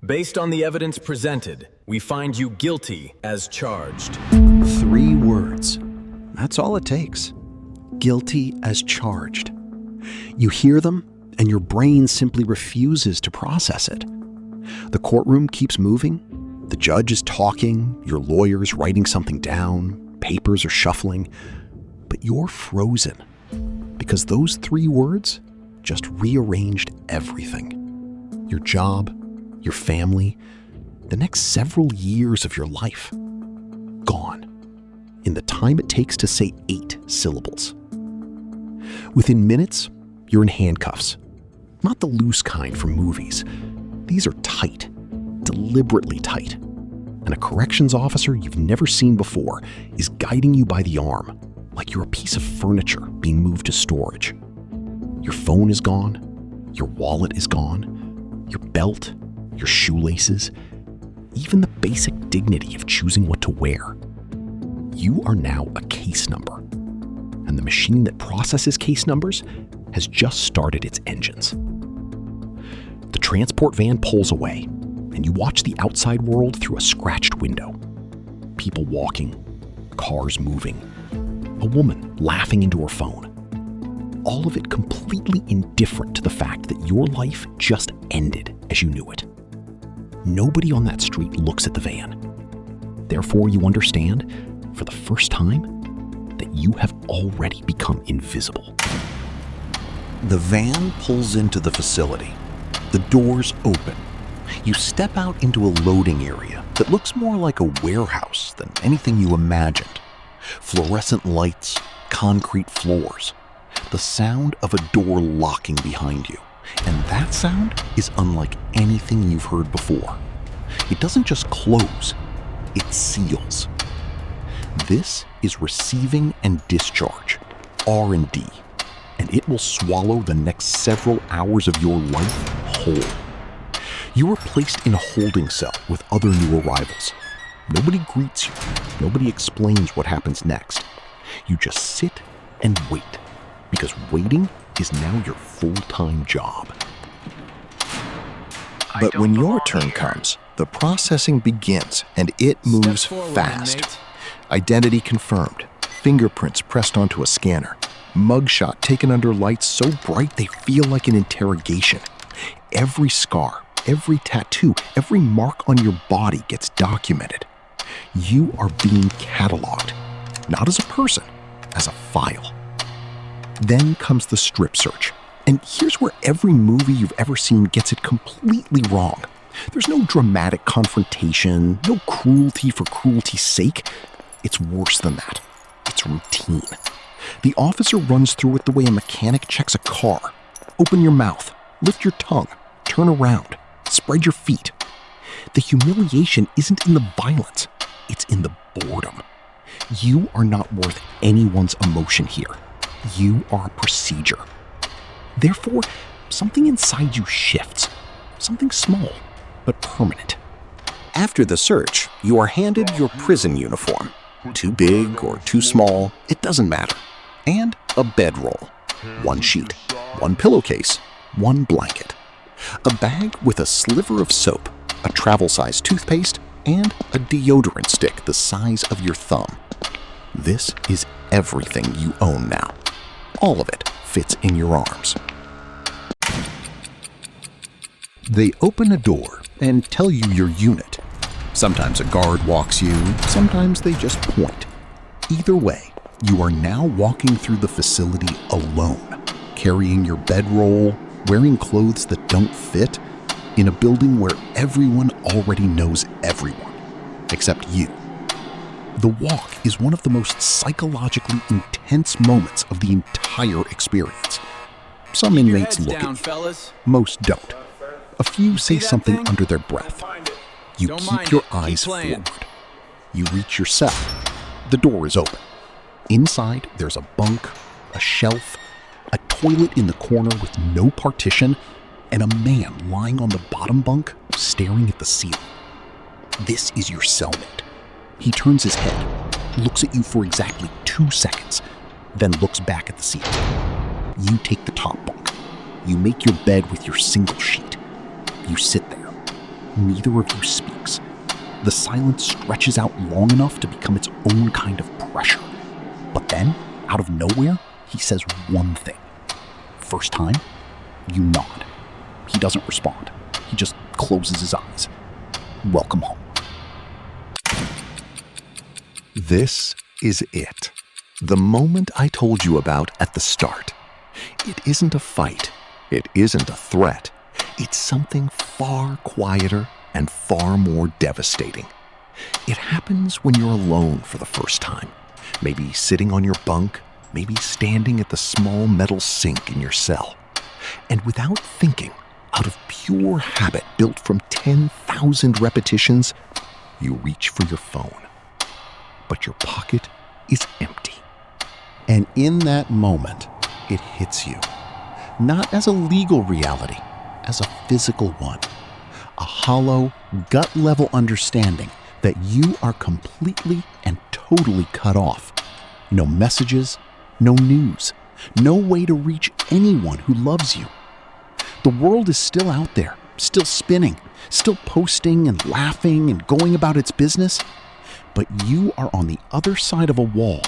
Based on the evidence presented, we find you guilty as charged. 3 words. That's all it takes. Guilty as charged. You hear them, and your brain simply refuses to process it. The courtroom keeps moving. The judge is talking, your lawyer's writing something down, papers are shuffling, but you're frozen because those 3 words just rearranged everything. Your job, your family, the next several years of your life. Gone. In the time it takes to say 8 syllables. Within minutes, you're in handcuffs. Not the loose kind from movies. These are tight, deliberately tight. And a corrections officer you've never seen before is guiding you by the arm, like you're a piece of furniture being moved to storage. Your phone is gone. Your wallet is gone. Your belt, your shoelaces, even the basic dignity of choosing what to wear. You are now a case number. And the machine that processes case numbers has just started its engines. The transport van pulls away, and you watch the outside world through a scratched window. People walking, cars moving, a woman laughing into her phone. All of it completely indifferent to the fact that your life just ended as you knew it. Nobody on that street looks at the van. Therefore, you understand, for the first time, that you have already become invisible. The van pulls into the facility. The doors open. You step out into a loading area that looks more like a warehouse than anything you imagined. Fluorescent lights, concrete floors, the sound of a door locking behind you. And that sound is unlike anything you've heard before. It doesn't just close, it seals. This is receiving and discharge, R&D, and it will swallow the next several hours of your life whole. You are placed in a holding cell with other new arrivals. Nobody greets you. Nobody explains what happens next. You just sit and wait, because waiting is now your full-time job. But when your turn comes, the processing begins, and it moves fast. Identity confirmed, fingerprints pressed onto a scanner, mugshot taken under lights so bright they feel like an interrogation. Every scar, every tattoo, every mark on your body gets documented. You are being cataloged, not as a person, as a file. Then comes the strip search. And here's where every movie you've ever seen gets it completely wrong. There's no dramatic confrontation, no cruelty for cruelty's sake. It's worse than that. It's routine. The officer runs through it the way a mechanic checks a car. Open your mouth, lift your tongue, turn around, spread your feet. The humiliation isn't in the violence, it's in the boredom. You are not worth anyone's emotion here. You are a procedure. Therefore, something inside you shifts. Something small, but permanent. After the search, you are handed your prison uniform. Too big or too small, it doesn't matter. And a bedroll. 1 sheet, 1 pillowcase, 1 blanket. A bag with a sliver of soap, a travel-size toothpaste, and a deodorant stick the size of your thumb. This is everything you own now. All of it fits in your arms. They open a door and tell you your unit. Sometimes a guard walks you, sometimes they just point. Either way, you are now walking through the facility alone, carrying your bedroll, wearing clothes that don't fit, in a building where everyone already knows everyone, except you. The walk is one of the most psychologically intense moments of the entire experience. Some inmates look at you. Most don't. A few say something under their breath. You keep your eyes forward. You reach your cell. The door is open. Inside, there's a bunk, a shelf, a toilet in the corner with no partition, and a man lying on the bottom bunk staring at the ceiling. This is your cellmate. He turns his head, looks at you for exactly 2 seconds, then looks back at the ceiling. You take the top bunk. You make your bed with your single sheet. You sit there. neither of you speaks. The silence stretches out long enough to become its own kind of pressure. But then, out of nowhere, he says one thing. First time, you nod. He doesn't respond. He just closes his eyes. Welcome home. This is it. The moment I told you about at the start. It isn't a fight. It isn't a threat. It's something far quieter and far more devastating. It happens when you're alone for the first time. Maybe sitting on your bunk, maybe standing at the small metal sink in your cell. And without thinking, out of pure habit built from 10,000 repetitions, you reach for your phone. But your pocket is empty. And in that moment, it hits you. Not as a legal reality, as a physical one. A hollow, gut-level understanding that you are completely and totally cut off. No messages, no news, no way to reach anyone who loves you. The world is still out there, still spinning, still posting and laughing and going about its business. But you are on the other side of a wall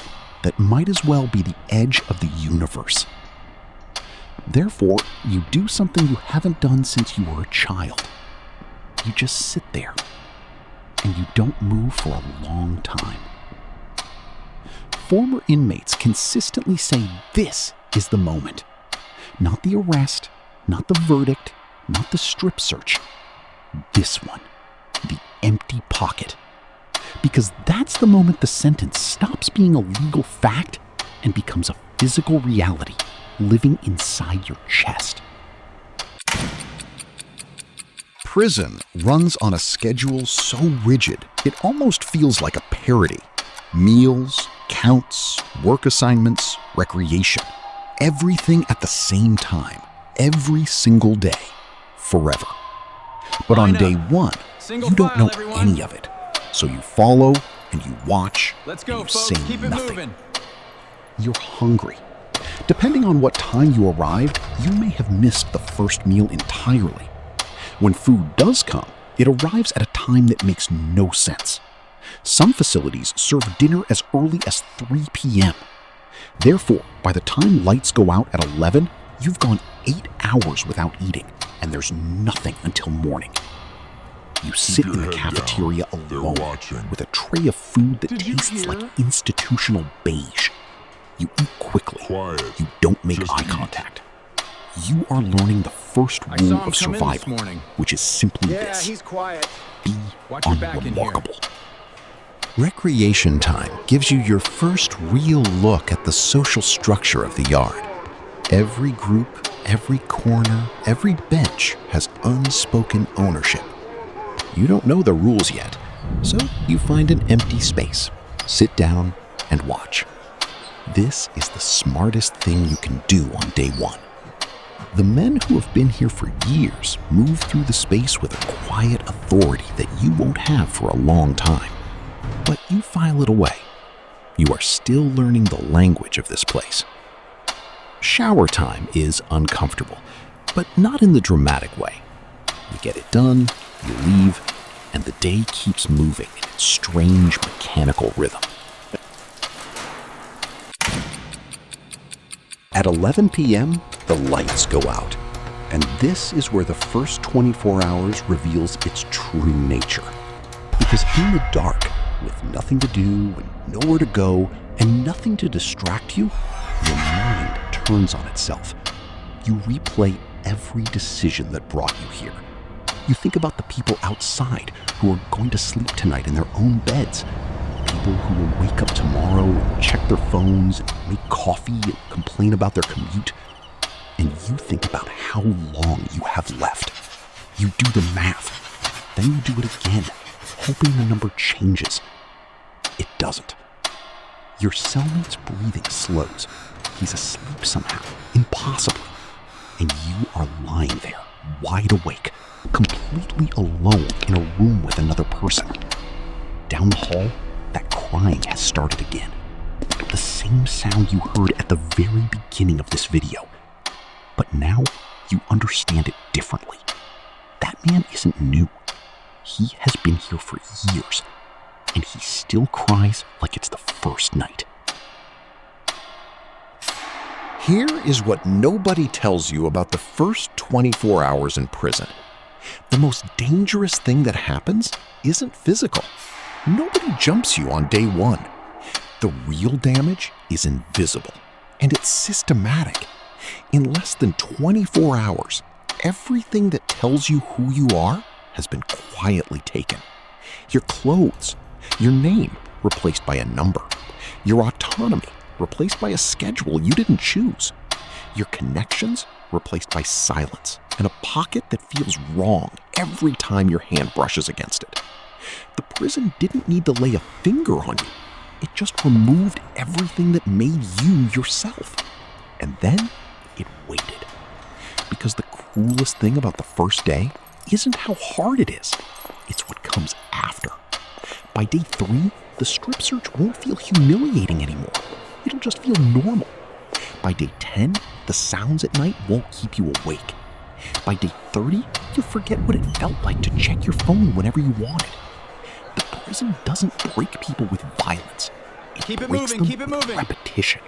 that might as well be the edge of the universe. Therefore, you do something you haven't done since you were a child. You just sit there, and you don't move for a long time. Former inmates consistently say this is the moment. Not the arrest, not the verdict, not the strip search. This one, the empty pocket. Because that's the moment the sentence stops being a legal fact and becomes a physical reality living inside your chest. Prison runs on a schedule so rigid, it almost feels like a parody. Meals, counts, work assignments, recreation. Everything at the same time, every single day, forever. But on day one, you don't know any of it. So you follow and you watch and you say nothing. You're hungry. Depending on what time you arrived, you may have missed the first meal entirely. When food does come, it arrives at a time that makes no sense. Some facilities serve dinner as early as 3 p.m. Therefore, by the time lights go out at 11, you've gone 8 hours without eating, and there's nothing until morning. You sit in the cafeteria alone with a tray of food that tastes like institutional beige. You eat quickly. You don't make eye contact. You are learning the first rule of survival, which is simply this. Be unremarkable. Recreation time gives you your first real look at the social structure of the yard. Every group, every corner, every bench has unspoken ownership. You don't know the rules yet, so you find an empty space, sit down, and watch. This is the smartest thing you can do on day one. The men who have been here for years move through the space with a quiet authority that you won't have for a long time. But you file it away. You are still learning the language of this place. Shower time is uncomfortable, but not in the dramatic way. You get it done, you leave, and the day keeps moving in its strange mechanical rhythm. At 11 p.m., the lights go out, and this is where the first 24 hours reveals its true nature. Because in the dark, with nothing to do and nowhere to go and nothing to distract you, your mind turns on itself. You replay every decision that brought you here. You think about the people outside who are going to sleep tonight in their own beds. People who will wake up tomorrow and check their phones and make coffee and complain about their commute. And you think about how long you have left. You do the math. Then you do it again, hoping the number changes. It doesn't. Your cellmate's breathing slows. He's asleep somehow, impossibly. And you are lying there, wide awake, completely alone in a room with another person. Down the hall, that crying has started again. The same sound you heard at the very beginning of this video. But now, you understand it differently. That man isn't new. He has been here for years, and he still cries like it's the first night. Here is what nobody tells you about the first 24 hours in prison. The most dangerous thing that happens isn't physical. Nobody jumps you on day one. The real damage is invisible, and it's systematic. In less than 24 hours, everything that tells you who you are has been quietly taken. Your clothes, your name replaced by a number, your autonomy replaced by a schedule you didn't choose, your connections replaced by silence and a pocket that feels wrong every time your hand brushes against it. The prison didn't need to lay a finger on you. It just removed everything that made you yourself. And then it waited. Because the cruelest thing about the first day isn't how hard it is. It's what comes after. By day 3, the strip search won't feel humiliating anymore. It'll just feel normal. By day 10, the sounds at night won't keep you awake. By day 30, you'll forget what it felt like to check your phone whenever you wanted. The prison doesn't break people with violence. It breaks them with repetition.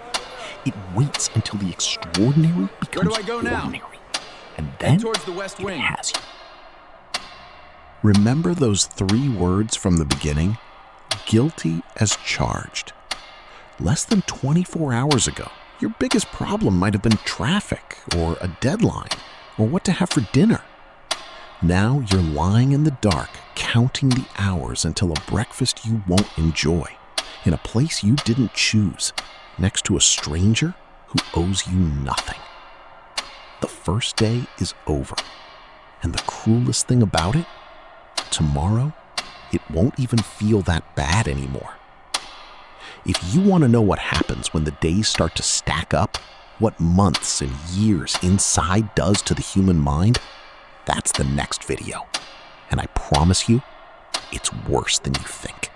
It waits until the extraordinary becomes ordinary. And then towards the west wing. It has you. Remember those 3 words from the beginning? Guilty as charged. Less than 24 hours ago, your biggest problem might have been traffic or a deadline or what to have for dinner. Now you're lying in the dark, counting the hours until a breakfast you won't enjoy, in a place you didn't choose, next to a stranger who owes you nothing. The first day is over, and the cruelest thing about it, tomorrow, it won't even feel that bad anymore. If you want to know what happens when the days start to stack up, what months and years inside does to the human mind, that's the next video. And I promise you, it's worse than you think.